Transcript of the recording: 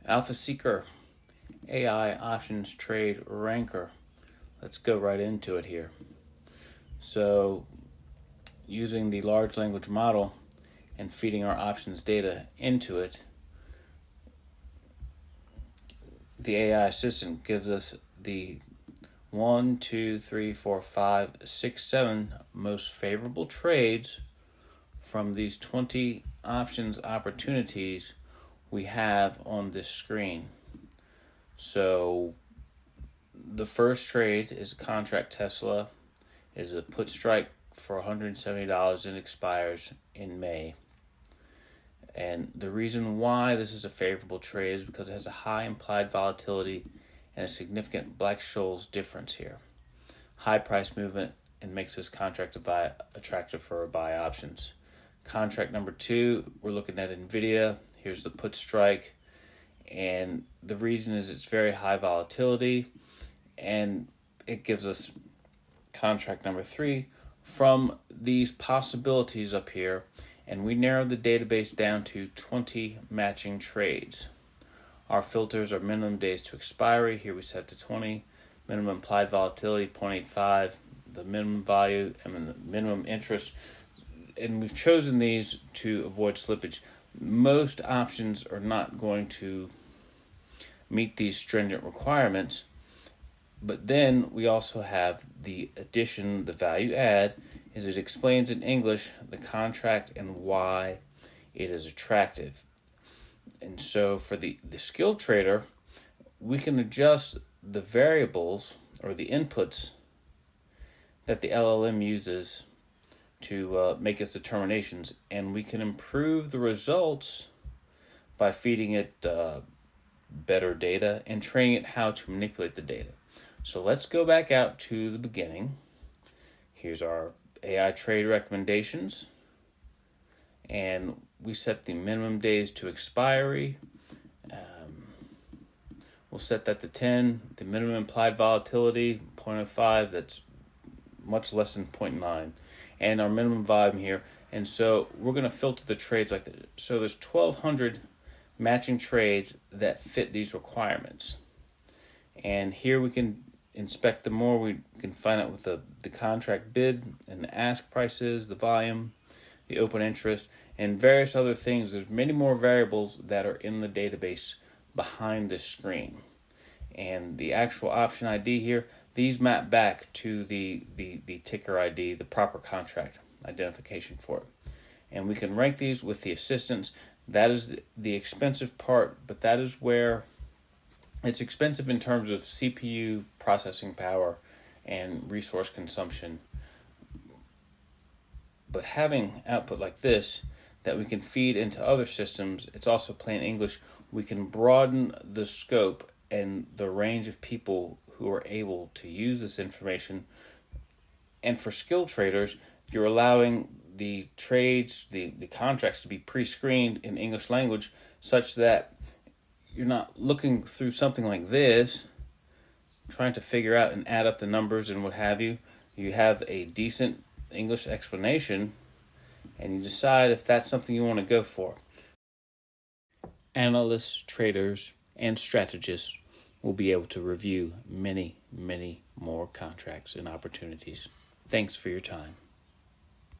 Alpha Seeker AI Options Trade Ranker. Let's go right into it here. So, using the large language model and feeding our options data into it, the AI assistant gives us the 1, 2, 3, 4, 5, 6, 7 most favorable trades from these 20 options opportunities we have on this screen. So the first trade is contract Tesla. It is a put strike for $170 and expires in May. And the reason why this is a favorable trade is because it has a high implied volatility and a significant Black-Scholes difference here. High price movement and makes this contract attractive for buy options. Contract number 2, we're looking at NVIDIA. Here's the put strike. And the reason is it's very high volatility, and it gives us contract number 3 from these possibilities up here, and we narrowed the database down to 20 matching trades. Our filters are minimum days to expiry. Here we set to 20. Minimum implied volatility, 0.85. The minimum value and the minimum interest. And we've chosen these to avoid slippage. Most options are not going to meet these stringent requirements. But then we also have the addition, the value add, is it explains in English the contract and why it is attractive. And so for the skilled trader, we can adjust the variables or the inputs that the LLM uses to make its determinations, and we can improve the results by feeding it better data and training it how to manipulate the data. So let's go back out to the beginning. Here's our AI trade recommendations, and we set the minimum days to expiry. We'll set that to 10. The minimum implied volatility, 0.05, that's much less than 0.9. And our minimum volume here. And so we're going to filter the trades like this. So there's 1,200 matching trades that fit these requirements. And here we can inspect them more. We can find out what the contract bid and the ask price is, the volume, the open interest, and various other things. There's many more variables that are in the database behind the screen. And the actual option ID here, these map back to the ticker ID, the proper contract identification for it. And we can rank these with the assistants. That is the expensive part, but that is where it's expensive in terms of CPU processing power and resource consumption. But having output like this that we can feed into other systems, it's also plain English, we can broaden the scope and the range of people who are able to use this information. And for skilled traders, you're allowing the trades, the contracts to be pre-screened in English language such that you're not looking through something like this, trying to figure out and add up the numbers and what have you. You have a decent English explanation, and you decide if that's something you want to go for. Analysts, traders, and strategists will be able to review many, many more contracts and opportunities. Thanks for your time.